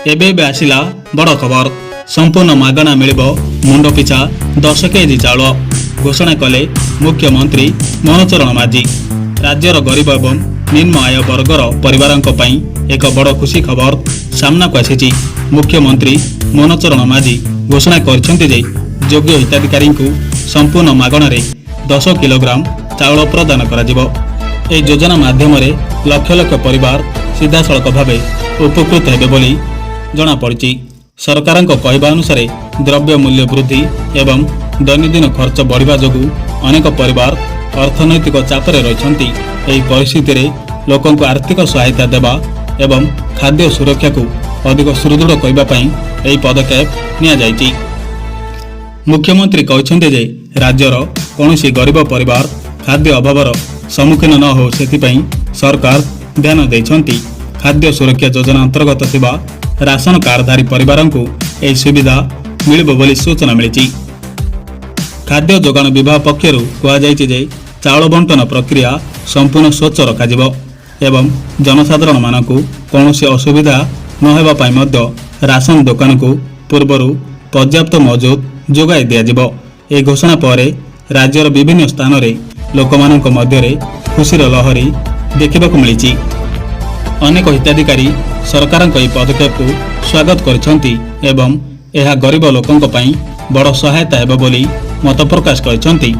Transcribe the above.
ଏବେ ଆସିଲା ବଡ଼ ଖବର। ସମ୍ପୂର୍ଣ୍ଣ ମାଗଣା ମିଳିବ ମୁଣ୍ଡ ପିଛା 10 କେଜି ଚାଉଳ ଘୋଷଣା କଲେ ମୁଖ୍ୟମନ୍ତ୍ରୀ ମନୋଜ ମାଝୀ। ରାଜ୍ୟର ଗରିବ ଏବଂ ନିମ୍ନ ଆୟ ବର୍ଗର ପରିବାରଙ୍କ ପାଇଁ ଏକ ବଡ଼ ଖୁସି ଖବର ସାମ୍ନାକୁ ଆସିଛି। ମୁଖ୍ୟମନ୍ତ୍ରୀ ମନୋଜ ମାଝୀ ଘୋଷଣା କରିଛନ୍ତି ଯେ ଯୋଗ୍ୟ ହିତାଧିକାରୀଙ୍କୁ ସମ୍ପୂର୍ଣ୍ଣ ମାଗଣାରେ 10 କିଲୋଗ୍ରାମ ଚାଉଳ ପ୍ରଦାନ କରାଯିବ। ଏହି ଯୋଜନା ମାଧ୍ୟମରେ ଲକ୍ଷ ଲକ୍ଷ ପରିବାର ସିଧାସଳଖ ଭାବେ ଉପକୃତ ହେବେ ବୋଲି ଜଣାପଡ଼ିଛି। ସରକାରଙ୍କ କହିବା ଅନୁସାରେ ଦ୍ରବ୍ୟ ମୂଲ୍ୟ ବୃଦ୍ଧି ଏବଂ ଦୈନନ୍ଦିନ ଖର୍ଚ୍ଚ ବଢ଼ିବା ଯୋଗୁଁ ଅନେକ ପରିବାର ଅର୍ଥନୈତିକ ଚାପରେ ରହିଛନ୍ତି। ଏହି ପରିସ୍ଥିତିରେ ଲୋକଙ୍କୁ ଆର୍ଥିକ ସହାୟତା ଦେବା ଏବଂ ଖାଦ୍ୟ ସୁରକ୍ଷାକୁ ଅଧିକ ସୁଦୃଢ଼ କରିବା ପାଇଁ ଏହି ପଦକ୍ଷେପ ନିଆଯାଇଛି। ମୁଖ୍ୟମନ୍ତ୍ରୀ କହିଛନ୍ତି ଯେ ରାଜ୍ୟର କୌଣସି ଗରିବ ପରିବାର ଖାଦ୍ୟ ଅଭାବର ସମ୍ମୁଖୀନ ନ ହେଉ ସେଥିପାଇଁ ସରକାର ଧ୍ୟାନ ଦେଇଛନ୍ତି। ଖାଦ୍ୟ ସୁରକ୍ଷା ଯୋଜନା ଅନ୍ତର୍ଗତ ଥିବା ରାସନ କାର୍ଡଧାରୀ ପରିବାରଙ୍କୁ ଏହି ସୁବିଧା ମିଳିବ ବୋଲି ସୂଚନା ମିଳିଛି। ଖାଦ୍ୟ ଯୋଗାଣ ବିଭାଗ ପକ୍ଷରୁ କୁହାଯାଇଛି ଯେ ଚାଉଳ ବଣ୍ଟନ ପ୍ରକ୍ରିୟା ସମ୍ପୂର୍ଣ୍ଣ ସ୍ୱଚ୍ଛ ରଖାଯିବ ଏବଂ ଜନସାଧାରଣମାନଙ୍କୁ କୌଣସି ଅସୁବିଧା ନ ହେବା ପାଇଁ ମଧ୍ୟ ରାସନ ଦୋକାନକୁ ପୂର୍ବରୁ ପର୍ଯ୍ୟାପ୍ତ ମଜୁଦ ଯୋଗାଇ ଦିଆଯିବ। ଏହି ଘୋଷଣା ପରେ ରାଜ୍ୟର ବିଭିନ୍ନ ସ୍ଥାନରେ ଲୋକମାନଙ୍କ ମଧ୍ୟରେ ଖୁସିର ଲହରୀ ଦେଖିବାକୁ ମିଳିଛି। ଅନେକ ହିତାଧିକାରୀ ସରକାରଙ୍କ ଏହି ପଦକ୍ଷେପକୁ ସ୍ୱାଗତ କରିଛନ୍ତି ଏବଂ ଏହା ଗରିବ ଲୋକଙ୍କ ପାଇଁ ବଡ଼ ସହାୟତା ହେବ ବୋଲି ମତ ପ୍ରକାଶ କରିଛନ୍ତି।